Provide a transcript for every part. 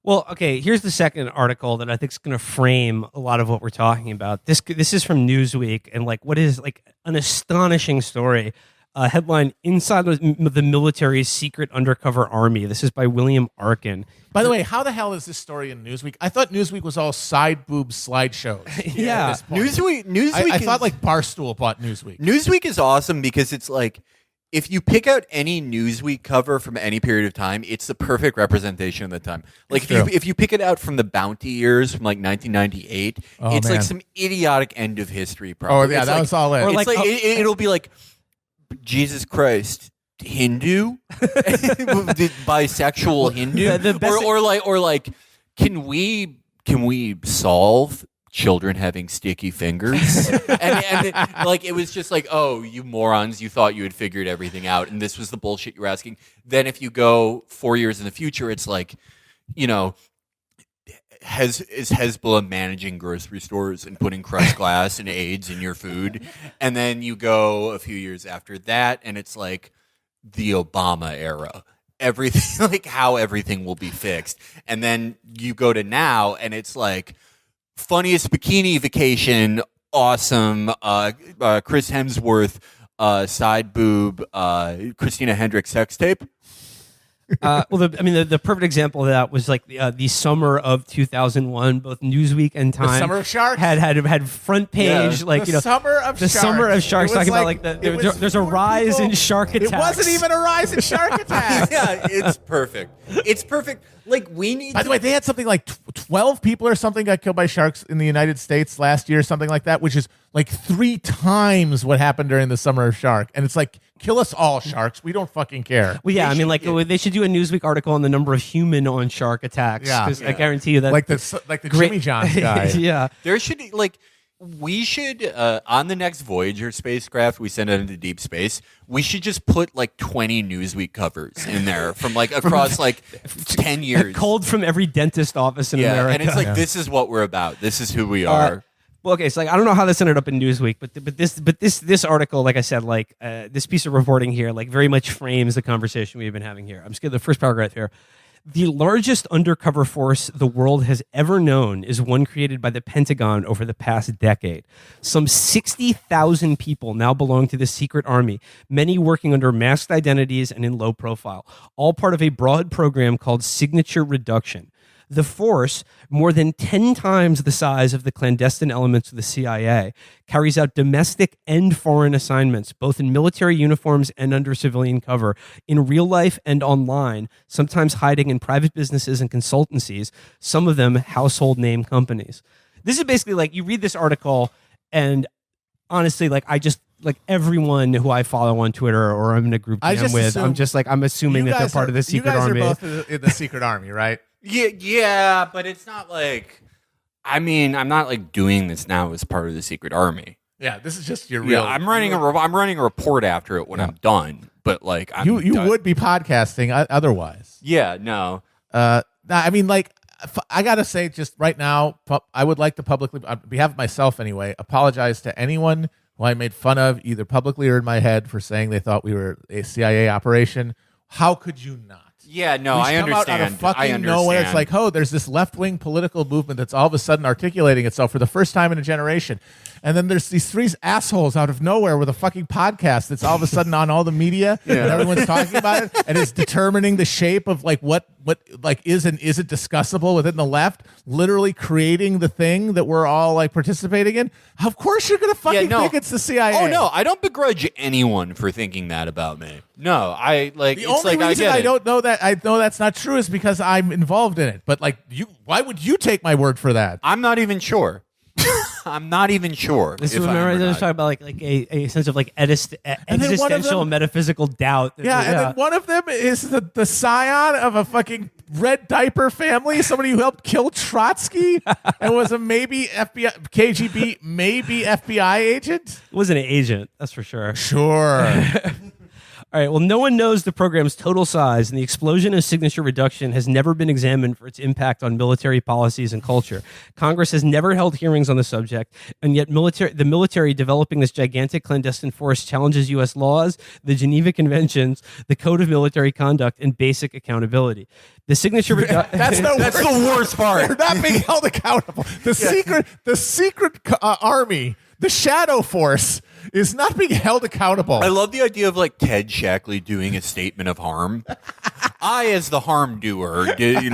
Well, okay, here's the second article that I think is going to frame a lot of what we're talking about. This is from Newsweek, and like what is like an astonishing story. Headline: Inside the Military's Secret Undercover Army. This is by William Arkin. By the way, how the hell is this story in Newsweek? I thought Newsweek was all side boob slideshows. Yeah. At this point. Newsweek. I thought like Barstool bought Newsweek. Newsweek is awesome because it's like, if you pick out any Newsweek cover from any period of time, it's the perfect representation of the time. Like if you pick it out from the Bounty years from like 1998, it's like some idiotic end of history. Probably. Oh yeah, it's that like, was all it. Or like, it'll be like, Jesus Christ, Hindu, bisexual Hindu, or like, can we solve children having sticky fingers? and like, it was just like, oh, you morons, you thought you had figured everything out, and this was the bullshit you were asking. Then if you go 4 years in the future, it's like, you know, is Hezbollah managing grocery stores and putting crushed glass and AIDS in your food? And then you go a few years after that, and it's like the Obama era. Everything, like how everything will be fixed. And then you go to now, and it's like funniest bikini vacation, awesome. Chris Hemsworth, side boob, Christina Hendricks sex tape. The perfect example of that was like the summer of 2001. Both Newsweek and Time, The Summer of Sharks, had front page Summer of Sharks talking about like there's a rise in shark attacks. It wasn't even a rise in shark attacks. Yeah, it's perfect. It's perfect. Like we need. By the way, they had something like 12 people or something got killed by sharks in the United States last year, something like that, which is like 3 times what happened during the Summer of Shark. And it's like, kill us all, sharks. We don't fucking care. Well, yeah, they should do a Newsweek article on the number of human on shark attacks. Yeah, because I guarantee you that like the Jimmy John's guy. Yeah, there should we should on the next Voyager spacecraft we send out into deep space, we should just put like 20 Newsweek covers in there from like across like 10 years. Culled from every dentist office in America. And it's like, this is what we're about. This is who we are. Well, okay, so like I don't know how this ended up in Newsweek, but this article, like I said, like this piece of reporting here, like very much frames the conversation we've been having here. I'm just getting the first paragraph here. The largest undercover force the world has ever known is one created by the Pentagon over the past decade. Some 60,000 people now belong to the secret army, many working under masked identities and in low profile, all part of a broad program called Signature Reduction. The force, more than 10 times the size of the clandestine elements of the CIA, carries out domestic and foreign assignments, both in military uniforms and under civilian cover, in real life and online, sometimes hiding in private businesses and consultancies, some of them household name companies. This is basically like, you read this article, and honestly, like I just, like everyone who I follow on Twitter or I'm in a group DM with, I'm assuming that they're part of the secret army. You guys are both in the secret army, right? Yeah, but it's not like, I mean, I'm not like doing this now as part of the secret army. Yeah, this is just your real. Yeah, I'm running a report after it when I'm done. But like, you would be podcasting otherwise. Yeah, no. I mean, like, I gotta say, just right now, I would like to publicly, on behalf of myself anyway, apologize to anyone who I made fun of, either publicly or in my head, for saying they thought we were a CIA operation. How could you not? Yeah, no, I understand. Out of fucking nowhere. It's like, oh, there's this left-wing political movement that's all of a sudden articulating itself for the first time in a generation. And then there's these 3 assholes out of nowhere with a fucking podcast that's all of a sudden on all the media, and everyone's talking about it, and it's determining the shape of like what like is and isn't discussable within the left, literally creating the thing that we're all like participating in. Of course you're gonna fucking think it's the CIA. Oh no, I don't begrudge anyone for thinking that about me. No, I like the only reason I don't know that I know that's not true is because I'm involved in it. But like why would you take my word for that? I'm not even sure. I'm not even sure. This is what I was talking about, like a sense of like existential metaphysical doubt. And then one of them is the scion of a fucking red diaper family, somebody who helped kill Trotsky and was a maybe FBI, KGB, maybe FBI agent. It wasn't an agent, that's for sure. Sure. All right. Well, no one knows the program's total size, and the explosion of signature reduction has never been examined for its impact on military policies and culture. Congress has never held hearings on the subject, and yet the military developing this gigantic clandestine force challenges U.S. laws, the Geneva Conventions, the Code of Military Conduct, and basic accountability. The signature reduction. That's the worst part. They're not being held accountable. The secret army, the shadow force, is not being held accountable. I love the idea of like Ted Shackley doing a statement of harm. I, as the harm doer, did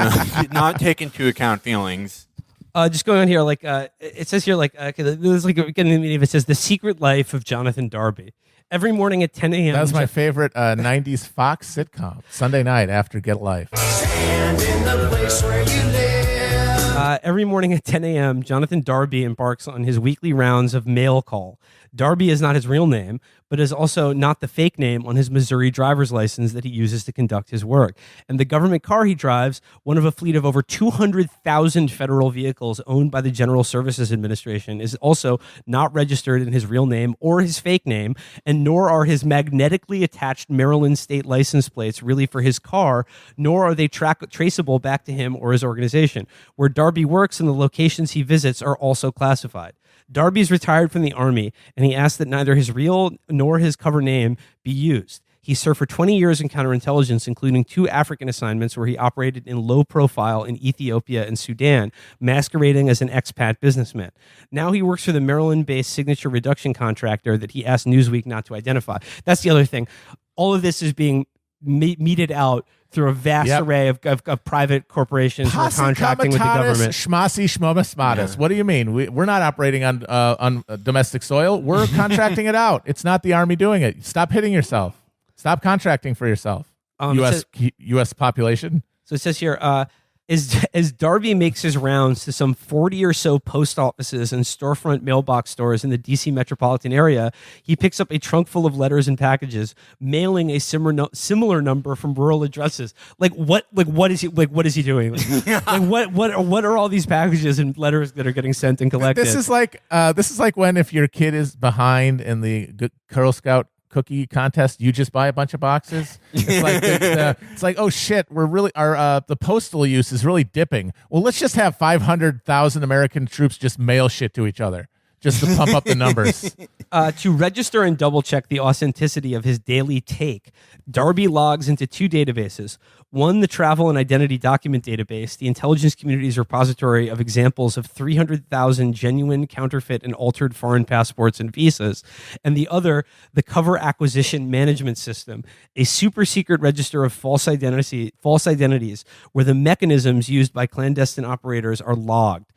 not take into account feelings. Just going on here, like it says here, like there's like it says the secret life of Jonathan Darby. Every morning at 10 a.m. That was my favorite 90s Fox sitcom, Sunday night after Get Life. Stand in the place where you live. Every morning at 10 a.m., Jonathan Darby embarks on his weekly rounds of mail call. Darby is not his real name, but is also not the fake name on his Missouri driver's license that he uses to conduct his work. And the government car he drives, one of a fleet of over 200,000 federal vehicles owned by the General Services Administration, is also not registered in his real name or his fake name, and nor are his magnetically attached Maryland state license plates really for his car, nor are they traceable back to him or his organization. Where Darby works and the locations he visits are also classified. Darby's retired from the Army, and he asked that neither his real nor his cover name be used. He served for 20 years in counterintelligence, including 2 African assignments where he operated in low profile in Ethiopia and Sudan, masquerading as an expat businessman. Now he works for the Maryland-based signature reduction contractor that he asked Newsweek not to identify. That's the other thing. All of this is being meted out through a vast array of private corporations who are contracting with the government. Schmasi schmomasmadas. What do you mean? We're not operating on domestic soil. We're contracting it out. It's not the Army doing it. Stop hitting yourself. Stop contracting for yourself. U.S. population. So it says here, as Darby makes his rounds to some 40 or so post offices and storefront mailbox stores in the D.C. metropolitan area, he picks up a trunk full of letters and packages, mailing a similar number from rural addresses. What is he doing? What are all these packages and letters that are getting sent and collected? This is like when if your kid is behind in the Girl Scout cookie contest, you just buy a bunch of boxes. It's like oh shit, we're really the postal use is really dipping. Well, let's just have 500,000 American troops just mail shit to each other just to pump up the numbers. To register and double check the authenticity of his daily take, Darby logs into 2 databases. One, the travel and identity document database, the intelligence community's repository of examples of 300,000 genuine, counterfeit, and altered foreign passports and visas. And the other, the cover acquisition management system, a super secret register of false identities where the mechanisms used by clandestine operators are logged.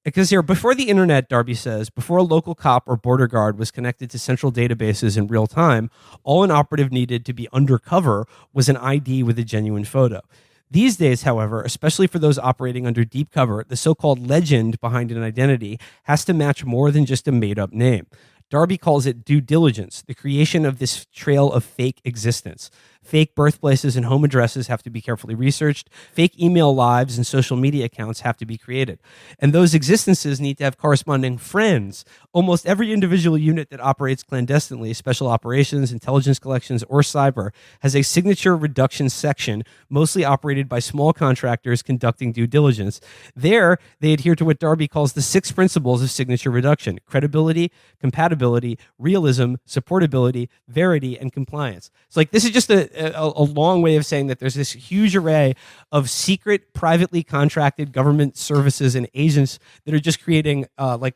Because here, before the internet, Darby says, before a local cop or border guard was connected to central databases in real time, all an operative needed to be undercover was an ID with a genuine photo. These days, however, especially for those operating under deep cover, the so-called legend behind an identity has to match more than just a made-up name. Darby calls it due diligence, the creation of this trail of fake existence. Fake birthplaces and home addresses have to be carefully researched. Fake email lives and social media accounts have to be created. And those existences need to have corresponding friends. Almost every individual unit that operates clandestinely, special operations, intelligence collections, or cyber, has a signature reduction section, mostly operated by small contractors conducting due diligence. There, they adhere to what Darby calls the 6 principles of signature reduction: credibility, compatibility, realism, supportability, verity, and compliance. So this is just a long way of saying that there's this huge array of secret, privately contracted government services and agents that are just creating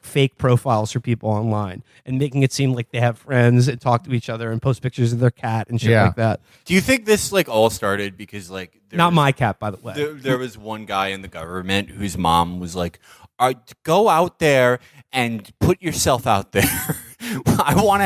fake profiles for people online and making it seem like they have friends and talk to each other and post pictures of their cat and shit like that. Do you think this all started because not my cat, by the way. There was one guy in the government whose mom was like, go out there and put yourself out there. I want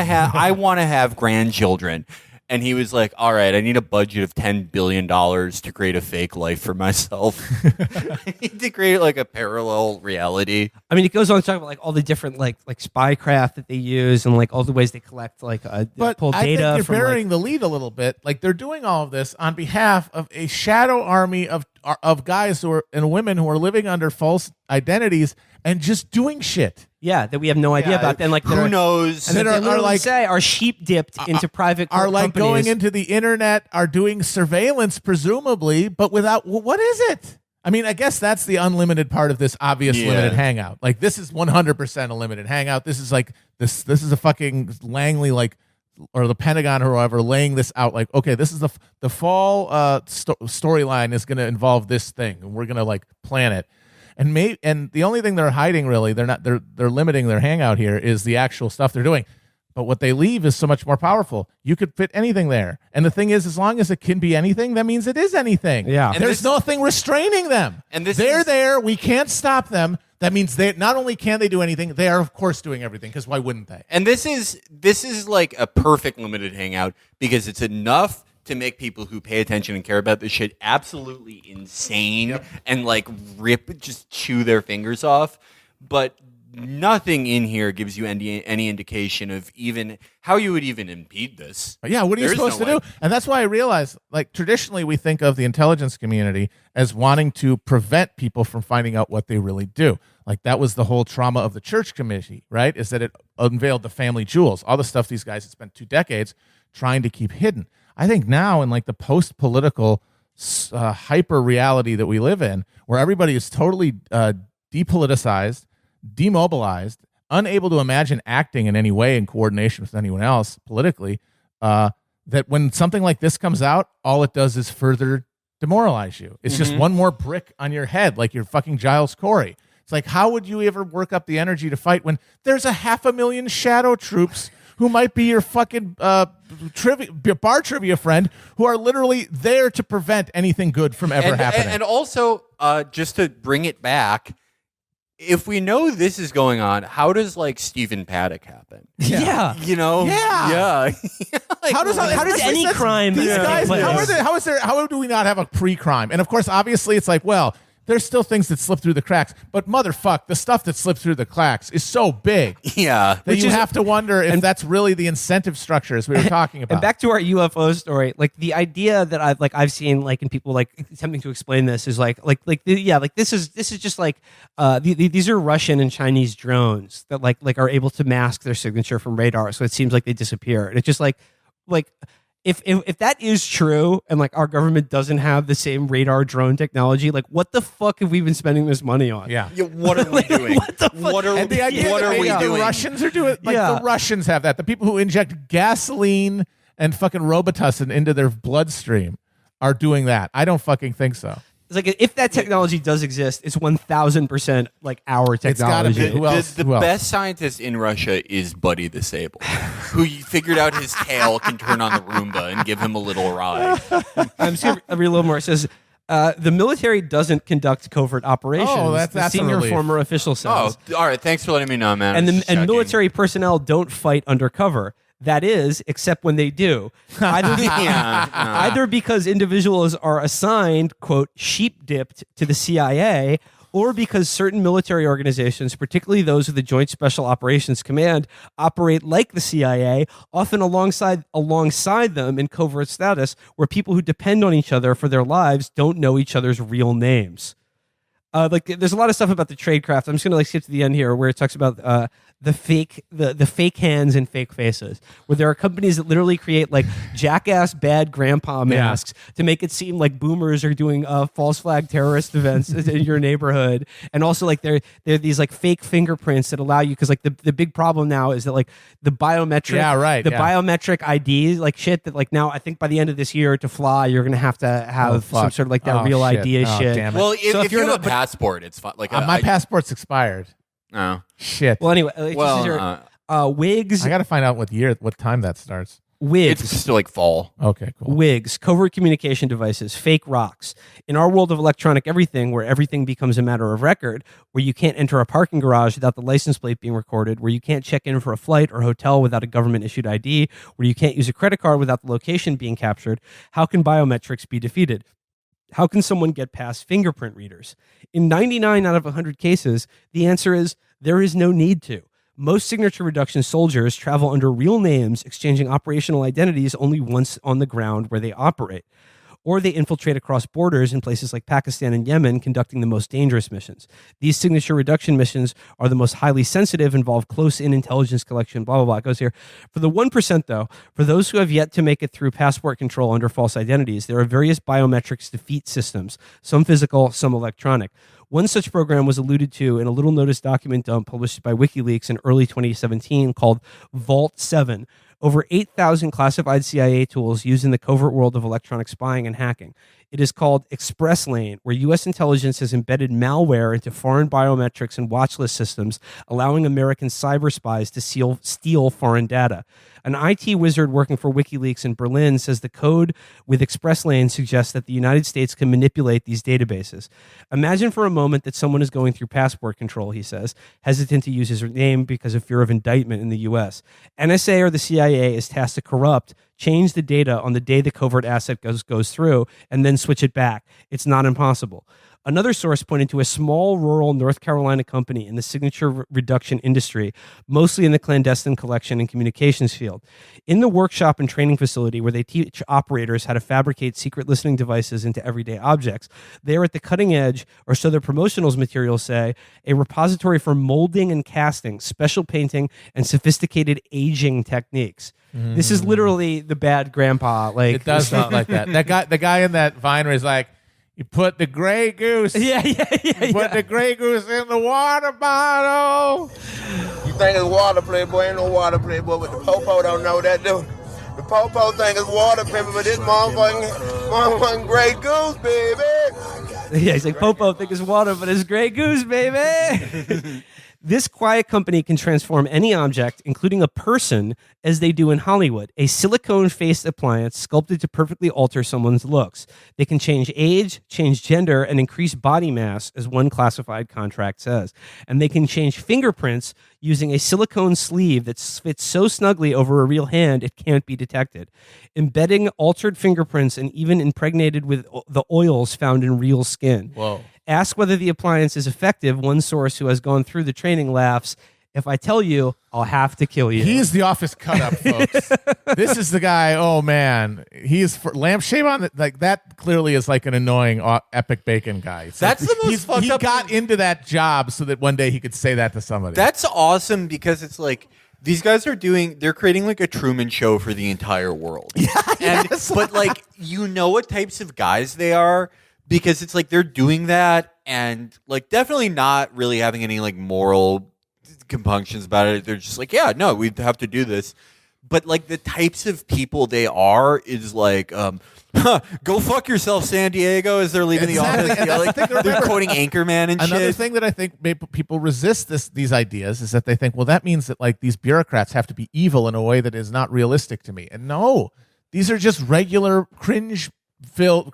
to have grandchildren. And he was like, all right, I need a budget of $10 billion to create a fake life for myself. I need to create a parallel reality. I mean, it goes on to talk about all the different like Spycraft that they use and all the ways they collect pull data. But I think you're burying the lead a little bit. They're doing all of this on behalf of a shadow army of of guys and women who are living under false identities and just doing shit. Yeah, that we have no idea about. Then, like, who knows? And then are like say are sheep dipped into private are like companies. going into the internet, are doing surveillance presumably, but without what is it? I mean, I guess that's the unlimited part of this obvious limited hangout. Like, this is 100% a limited hangout. This is like this is a fucking Langley, like, or the Pentagon or whoever laying this out. Like, okay, this is the fall storyline is going to involve this thing, and we're going to like plan it. And the only thing they're hiding, really, they're limiting their hangout here, is the actual stuff they're doing. But what they leave is so much more powerful. You could fit anything there. And the thing is, as long as it can be anything, that means it is anything. Yeah. And there's nothing restraining them. And they're there. We can't stop them. That means they not only can they do anything, they are, of course, doing everything, because why wouldn't they? And this is like a perfect limited hangout, because it's enough to make people who pay attention and care about this shit absolutely insane and like just chew their fingers off. But nothing in here gives you any indication of even how you would even impede this. Yeah, what are you supposed to do? And that's why I realize, like, traditionally we think of the intelligence community as wanting to prevent people from finding out what they really do. Like, that was the whole trauma of the church committee, right? Is that it unveiled the family jewels, all the stuff these guys had spent 2 decades trying to keep hidden. I think now, in like the post-political hyper reality that we live in, where everybody is totally depoliticized, demobilized, unable to imagine acting in any way in coordination with anyone else politically, that when something like this comes out, all it does is further demoralize you. It's just one more brick on your head, like you're fucking Giles Corey. It's like, how would you ever work up the energy to fight when there's 500,000 shadow troops who might be your fucking bar trivia friend, who are literally there to prevent anything good from ever happening? And also, just to bring it back, if we know this is going on, how does like Stephen Paddock happen? Yeah. You know? Yeah. Like, How does any crime These take guys, place? how do we not have a pre-crime? And of course, obviously, it's like, well, there's still things that slip through the cracks, but motherfuck, the stuff that slips through the cracks is so big yeah. that you have to wonder if that's really the incentive structure as we were talking about. And back to our UFO story, like the idea that I've seen like in people like attempting to explain this is like this is just like these are Russian and Chinese drones that like are able to mask their signature from radar, so it seems like they disappear. And it's just like if that is true, and like our government doesn't have the same radar drone technology, like what the fuck have we been spending this money on? Yeah. What are we doing? What are we doing? The Russians are doing the Russians have that. The people who inject gasoline and fucking Robitussin into their bloodstream are doing that. I don't fucking think so. It's like if that technology does exist, it's 1,000% like our technology. It's gotta be. Who else? The best scientist in Russia is Buddy the Sable, who figured out his tail can turn on the Roomba and give him a little ride. I'm just going to read a little more. It says, the military doesn't conduct covert operations. Oh, that's the senior a relief. former official says. Oh, all right. Thanks for letting me know, man. And military personnel don't fight undercover. That is, except when they do. Either because individuals are assigned, quote, sheep-dipped to the CIA, or because certain military organizations, particularly those of the Joint Special Operations Command, operate like the CIA, often alongside them in covert status, where people who depend on each other for their lives don't know each other's real names. Like there's a lot of stuff about the Tradecraft. I'm just gonna skip to the end here where it talks about the fake hands and fake faces, where there are companies that literally create like jackass bad grandpa masks to make it seem like boomers are doing false flag terrorist events in your neighborhood, and also like they're these like fake fingerprints that allow you, because like the big problem now is that like the biometric biometric ID like shit that like now I think by the end of this year to fly you're gonna have to have some sort of like that real ID shit. Damn it. Well, So if you have a passport, it's fine. Like my passport's expired. Oh. Shit. Well, anyway, wigs. I got to find out what time that starts. Wigs. It's still like fall. Okay, cool. Wigs, covert communication devices, fake rocks. In our world of electronic everything, where everything becomes a matter of record, where you can't enter a parking garage without the license plate being recorded, where you can't check in for a flight or hotel without a government-issued ID, where you can't use a credit card without the location being captured, how can biometrics be defeated? How can someone get past fingerprint readers? In 99 out of 100 cases, the answer is there is no need to. Most signature reduction soldiers travel under real names, exchanging operational identities only once on the ground where they operate. or they infiltrate across borders in places like Pakistan and Yemen, conducting the most dangerous missions. These signature reduction missions are the most highly sensitive, involve close-in intelligence collection, blah, blah, blah. It goes here. For the 1%, though, for those who have yet to make it through passport control under false identities, there are various biometrics defeat systems, some physical, some electronic. One such program was alluded to in a little notice document dump published by WikiLeaks in early 2017 called Vault 7. Over 8,000 classified CIA tools used in the covert world of electronic spying and hacking. It is called Express Lane, where U.S. intelligence has embedded malware into foreign biometrics and watch list systems, allowing American cyber spies to steal foreign data. An IT wizard working for WikiLeaks in Berlin says the code with Express Lane suggests that the United States can manipulate these databases. Imagine for a moment that someone is going through passport control, he says, hesitant to use his name because of fear of indictment in the U.S. NSA or the CIA is tasked to corrupt, change the data on the day the covert asset goes through, and then switch it back. It's not impossible. Another source pointed to a small rural North Carolina company in the signature reduction industry, mostly in the clandestine collection and communications field. In the workshop and training facility where they teach operators how to fabricate secret listening devices into everyday objects, they are at the cutting edge, or so their promotionals materials say, a repository for molding and casting, special painting, and sophisticated aging techniques. This is literally the bad grandpa. Like, it does look like that. The guy in that Vine where he's like, you put the Grey Goose. Yeah. Put the Grey Goose in the water bottle. You think it's water, Playboy? Ain't no water, Playboy. But the popo don't know that, do. The popo think it's water, Playboy, but this motherfucking Grey Goose, baby. Yeah, he's like, Popo think it's water, but it's Grey Goose, baby. This quiet company can transform any object, including a person, as they do in Hollywood. A silicone-faced appliance sculpted to perfectly alter someone's looks. They can change age, change gender, and increase body mass, as one classified contract says. And they can change fingerprints using a silicone sleeve that fits so snugly over a real hand it can't be detected. Embedding altered fingerprints and even impregnated with the oils found in real skin. Whoa. Ask whether the appliance is effective. One source who has gone through the training laughs, if I tell you, I'll have to kill you. He's the office cut-up, folks. This is the guy, oh, man. He's for lampshade on. Like, that clearly is like an annoying epic bacon guy. It's That's like, the most fucked he up got thing. into that job so that one day he could say that to somebody. That's awesome because it's like these guys they're creating like a Truman Show for the entire world. But like, you know what types of guys they are because it's like they're doing that and like definitely not really having any like moral compunctions about it. They're just like, yeah, no, we have to do this. But like the types of people they are is like, go fuck yourself, San Diego, as they're leaving the office. Yeah, like, they're quoting Anchorman and Another shit. thing that I think people resist these ideas is that they think, well, that means that like these bureaucrats have to be evil in a way that is not realistic to me. And no, these are just regular cringe-pilled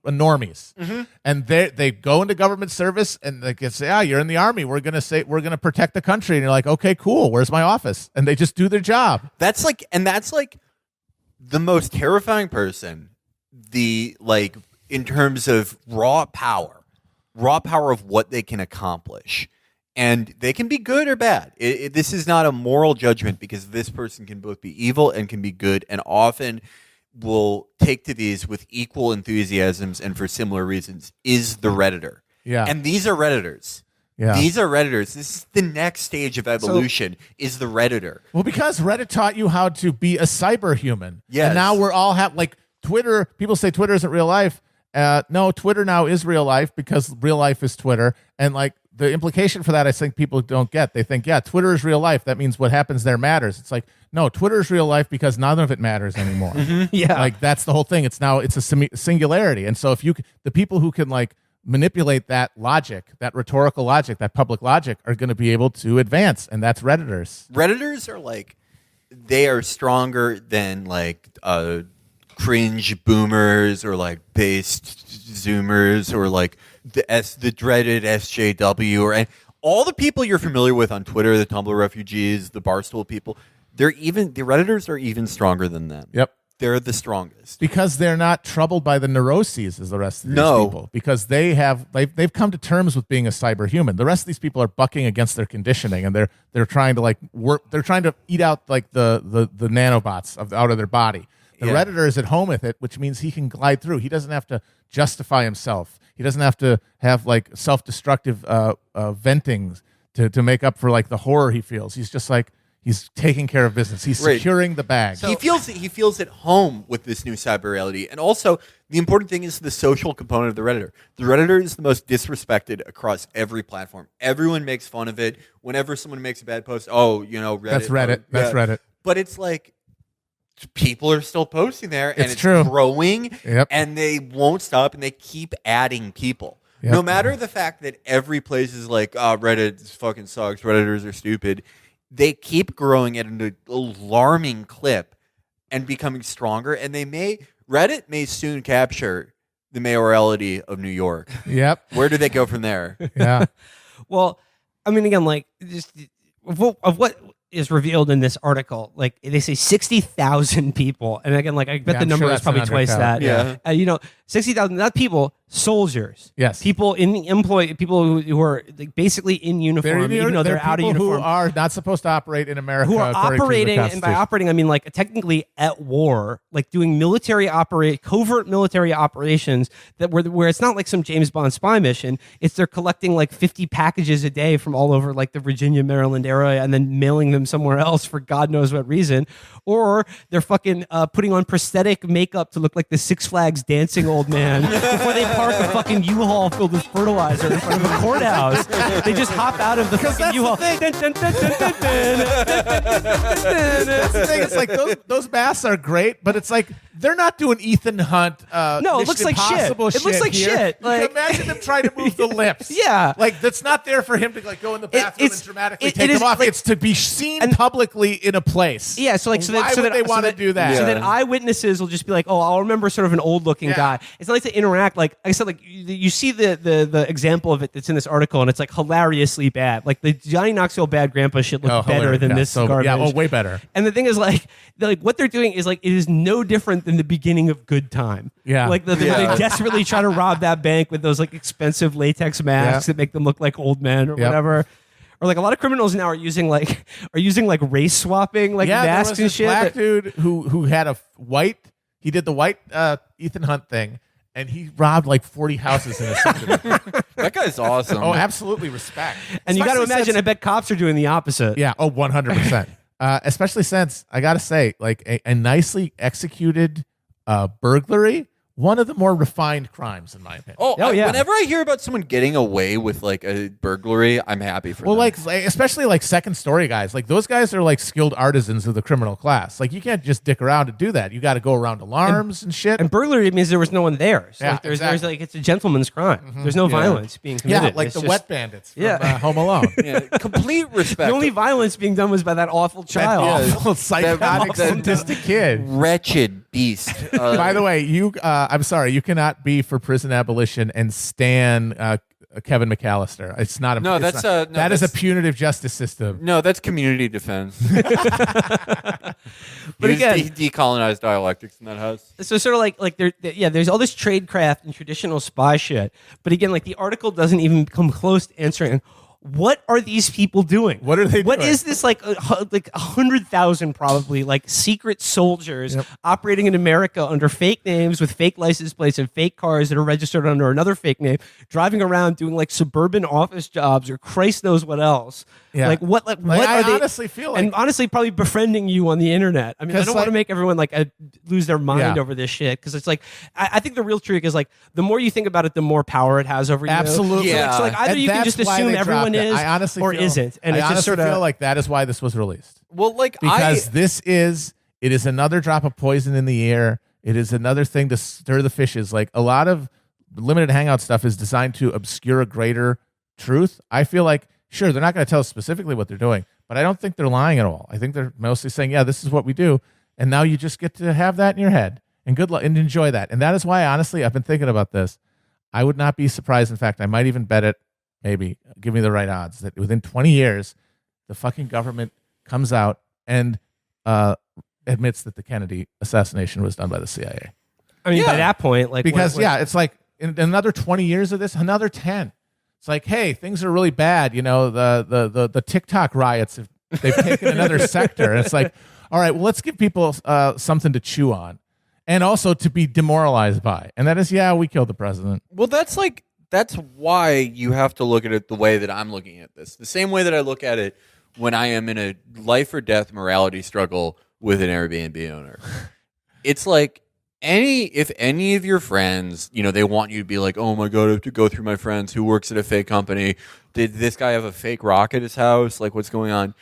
normies. Mm-hmm. And they go into government service and they can say, you're in the army. We're going to protect the country. And you're like, okay, cool. Where's my office? And they just do their job. That's like the most terrifying person, in terms of raw power of what they can accomplish. And they can be good or bad. This is not a moral judgment because this person can both be evil and can be good, and often will take to these with equal enthusiasms and for similar reasons, is the Redditor. Yeah. And these are Redditors. Yeah. These are Redditors. This is the next stage of evolution, is the Redditor. Well, because Reddit taught you how to be a cyber human. Yes. And now we're all like Twitter. People say Twitter isn't real life. No, Twitter now is real life because real life is Twitter. And like the implication for that, I think people don't get. They think, Twitter is real life. That means what happens there matters. It's like, no, Twitter is real life because none of it matters anymore. Mm-hmm. Yeah. Like that's the whole thing. It's a singularity. And so if the people who can like manipulate that logic, that rhetorical logic, that public logic are going to be able to advance. And that's Redditors. Redditors are like, they are stronger than like cringe boomers or like based Zoomers or like the dreaded SJW or all the people you're familiar with on Twitter, the Tumblr refugees, the Barstool people. The Redditors are even stronger than them. Yep. They're the strongest. Because they're not troubled by the neuroses as the rest of these people. Because they've come to terms with being a cyber human. The rest of these people are bucking against their conditioning, and they're trying to like work. They're trying to eat out like the nanobots out of their body. The Redditor is at home with it, which means he can glide through. He doesn't have to justify himself. He doesn't have to have like self-destructive ventings to make up for like the horror he feels. He's just like, he's taking care of business. He's securing the bag. So he feels at home with this new cyber reality. And also, the important thing is the social component of the Redditor. The Redditor is the most disrespected across every platform. Everyone makes fun of it. Whenever someone makes a bad post, Reddit. That's Reddit. That's Reddit. But it's like, people are still posting there, and it's true. growing, Yep. and they won't stop, and they keep adding people. Yep. No matter the fact that every place is like, Reddit fucking sucks, Redditors are stupid, they keep growing at an alarming clip and becoming stronger, and Reddit may soon capture the mayoralty of New York. Yep. Where do they go from there? Yeah. Well, I mean, again, like just of what is revealed in this article, like they say 60,000 people, and again, like I bet the I'm number sure is that's probably an twice that. undercount. Yeah. 60,000 not people, soldiers. Yes. People in the people who are like basically in uniform, even though they're out of uniform. Who are not supposed to operate in America. Who are according to the operating, and by Constitution. operating, I mean like technically at war, like doing covert military operations where it's not like some James Bond spy mission. It's they're collecting like 50 packages a day from all over like the Virginia, Maryland area, and then mailing them somewhere else for God knows what reason. Or they're fucking putting on prosthetic makeup to look like the Six Flags dancing old man before they park a fucking U-Haul filled with fertilizer in front of a courthouse. They just hop out of the fucking U-Haul. That's the thing. It's like those masks are great, but it's like they're not doing Ethan Hunt. No, it looks like shit. It looks like shit. You can Like, imagine them trying to move the lips. Yeah. Like that's not there for him to like go in the bathroom and dramatically take them off. Like, it's to be seen publicly in a place. Yeah, so like, why would they want to do that? So that eyewitnesses will just be like, oh, I'll remember sort of an old-looking guy. It's not like to interact. Like I said, like you see the example of it that's in this article, and it's like hilariously bad. Like the Johnny Knoxville bad grandpa shit looked better than this garbage. Yeah, way better. And the thing is, like what they're doing is like it is no different than the beginning of Good Time. Yeah, like they desperately try to rob that bank with those like expensive latex masks that make them look like old men or whatever. Or like a lot of criminals now are using like race swapping like masks and shit. Black dude who had a white. He did the white Ethan Hunt thing, and he robbed like 40 houses in a subdivision. That guy's awesome. Oh, absolutely respect. And you got to Especially imagine, since- I bet cops are doing the opposite. Yeah. Oh, 100%. Especially since I got to say, like a nicely executed burglary, one of the more refined crimes in my opinion. Yeah. Whenever I hear about someone getting away with like a burglary, I'm happy for them. Well, like especially like second story guys, like those guys are like skilled artisans of the criminal class. Like you can't just dick around to do that. You got to go around alarms and shit. And burglary means there was no one there. So Yeah, like there's exactly. like it's a gentleman's crime. There's no violence being committed. Yeah, like It's the just- wet bandits from Yeah. Home Alone. Yeah, complete respect. The only violence being done was by that awful child. That awful, psychotic, that- sadistic kid. wretched beast. By the way, I'm sorry, you cannot be for prison abolition and stan Kevin McAllister. It's not a No, it's that's not- no, that is a that's- punitive justice system. No, that's community defense. But again- he decolonized dialectics in that house. So sort of like there's all this tradecraft and traditional spy shit. But again, like the article doesn't even come close to answering what are these people doing? What are they What doing? is this like 100,000 probably like secret soldiers operating in America under fake names with fake license plates and fake cars that are registered under another fake name, driving around doing like suburban office jobs or Christ knows what else. Yeah. Like what Like, are I they honestly feel like- and honestly probably befriending you on the internet. I mean, I 'Cause, don't want to like- make everyone like lose their mind Yeah. over this shit because it's like I think the real trick is like the more you think about it, the more power it has over you. Absolutely. Yeah. So like either And you can that's just why assume they everyone dropped it. is I honestly or feel, isn't, and I it's just honestly sort of feel like that is why this was released. Well, like Because it is another drop of poison in the air. It is another thing to stir the fishes. Like a lot of limited hangout stuff is designed to obscure a greater truth. I feel like, sure, they're not going to tell us specifically what they're doing, but I don't think they're lying at all. I think they're mostly saying, yeah, this is what we do. And now you just get to have that in your head and good luck and enjoy that. And that is why, honestly, I've been thinking about this. I would not be surprised. In fact, I might even bet it, maybe give me the right odds, that within 20 years, the fucking government comes out and admits that the Kennedy assassination was done by the CIA. I mean, by that point, like Because it's like in another 20 years of this, another 10. It's like, hey, things are really bad. You know, the TikTok riots they've taken another sector. And it's like, all right, well, let's give people something to chew on. and also to be demoralized by. And that is, we killed the president. Well, that's why you have to look at it the way that I'm looking at this. The same way that I look at it when I am in a life or death morality struggle with an Airbnb owner. It's like if any of your friends, they want you to be like, oh my God, I have to go through my friends who works at a fake company. Did this guy have a fake rock at his house? Like, what's going on?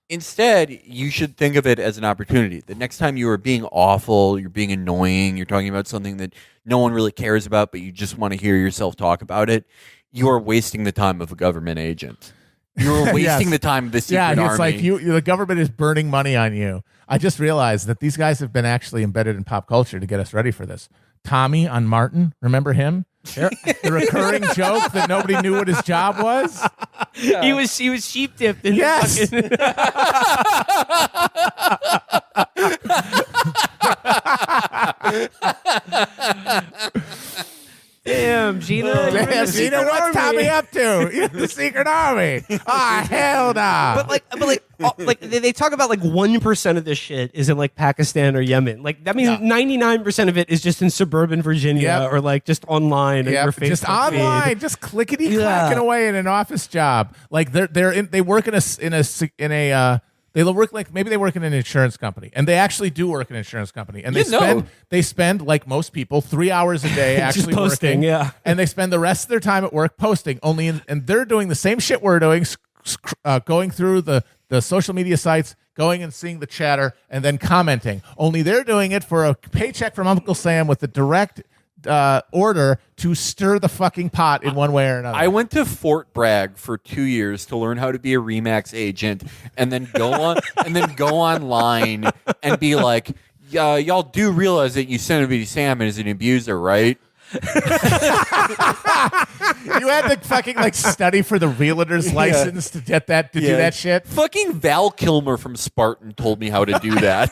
Instead, you should think of it as an opportunity. The next time you are being awful, you're being annoying, you're talking about something that no one really cares about, but you just want to hear yourself talk about it, you are wasting the time of a government agent. You're wasting the time of the secret army. It's like the government is burning money on you. I just realized that these guys have been actually embedded in pop culture to get us ready for this. Tommy on Martin, remember him? The recurring joke that nobody knew what his job was. Yeah. He was sheep dipped. Yes. Damn, Gina. Damn, Gina, what's Tommy up to? He's the secret army. Hell nah. But they talk about 1% of this shit is in Pakistan or Yemen. That means 99% of it is just in suburban Virginia or just online. Your Facebook just online, feed. just clickety clacking away in an office job. They work they work maybe they work in an insurance company, and they actually do work in an insurance company, and they spend like most people 3 hours a day actually posting, working, and they spend the rest of their time at work posting. And they're doing the same shit we're doing, going through the social media sites, going and seeing the chatter, and then commenting. Only they're doing it for a paycheck from Uncle Sam with the direct order to stir the fucking pot in one way or another. I went to Fort Bragg for 2 years to learn how to be a Remax agent, and then go online and be like, y'all do realize that Yosemite Sam is an abuser, right? You had to fucking study for the realtor's license to get that do that shit. Fucking Val Kilmer from Spartan told me how to do that.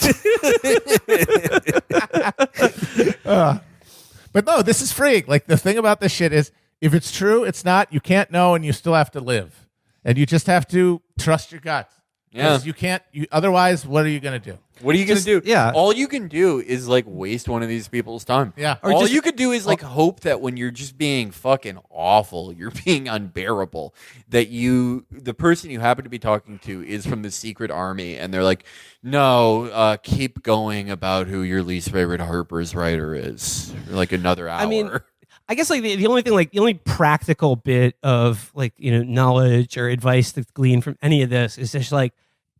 But no, this is freeing. The thing about this shit is, if it's true, it's not. You can't know, and you still have to live, and you just have to trust your gut. Yeah, you can't. Otherwise, what are you gonna do? What are you gonna do? Yeah, all you can do is waste one of these people's time. Yeah, or all you could do is hope that when you're just being fucking awful, you're being unbearable, that the person you happen to be talking to is from the secret army, and they're like, no, keep going about who your least favorite Harper's writer is for another hour. I mean, I guess the only thing, the only practical bit of knowledge or advice to glean from any of this is just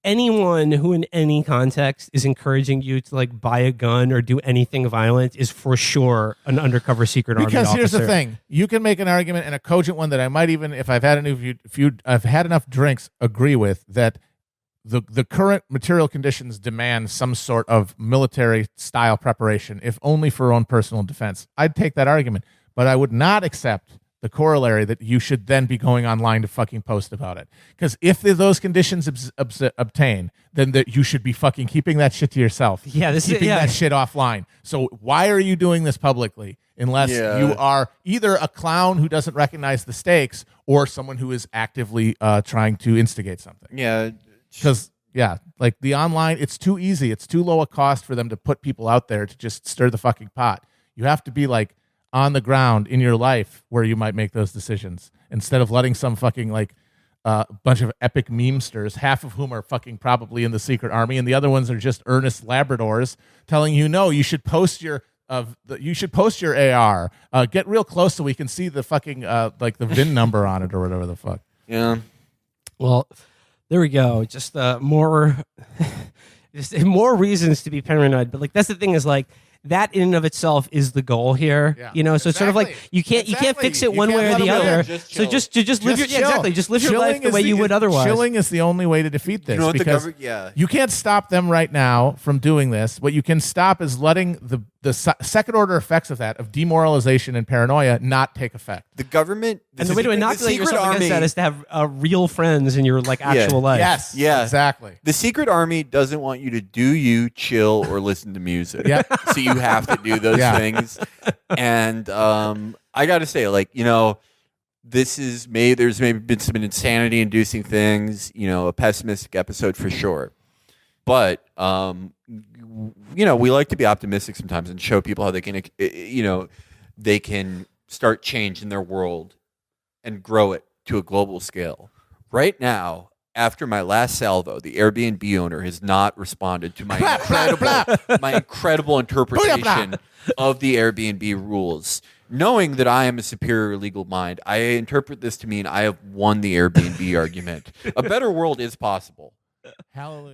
anyone who in any context is encouraging you to buy a gun or do anything violent is for sure an undercover secret army officer. Because here's the thing, you can make an argument, and a cogent one that I might even, if I've had enough drinks, agree with, that the current material conditions demand some sort of military style preparation, if only for own personal defense. I'd take that argument, but I would not accept the corollary that you should then be going online to fucking post about it. Because if those conditions obtain, then you should be fucking keeping that shit to yourself. Yeah, keeping that shit offline. So why are you doing this publicly unless you are either a clown who doesn't recognize the stakes or someone who is actively trying to instigate something? Yeah. Because, the online, it's too easy. It's too low a cost for them to put people out there to just stir the fucking pot. You have to be on the ground in your life where you might make those decisions, instead of letting some fucking bunch of epic memesters, half of whom are fucking probably in the secret army, and the other ones are just earnest Labradors telling you, no, you should post your AR. Get real close so we can see the fucking the VIN number on it or whatever the fuck. Yeah. Well, there we go. Just more reasons to be paranoid. But that's the thing is that in and of itself is the goal here. Yeah. So it's sort of you can't fix it one way or the other. So just live your just live your life the way you would otherwise. Chilling is the only way to defeat this, because you can't stop them right now from doing this. What you can stop is letting the second order effects of that, of demoralization and paranoia, not take effect. The government, and the way to inoculate yourself against that is to have real friends in your actual life. Yes, exactly. The secret army doesn't want you to do chill, or listen to music. So you have to do those things. And I got to say, there's maybe been some insanity-inducing things. A pessimistic episode for sure. But we like to be optimistic sometimes and show people how they can, they can start change in their world and grow it to a global scale. Right now, after my last salvo, the Airbnb owner has not responded to my incredible interpretation of the Airbnb rules. Knowing that I am a superior legal mind, I interpret this to mean I have won the Airbnb argument. A better world is possible. Hallelujah.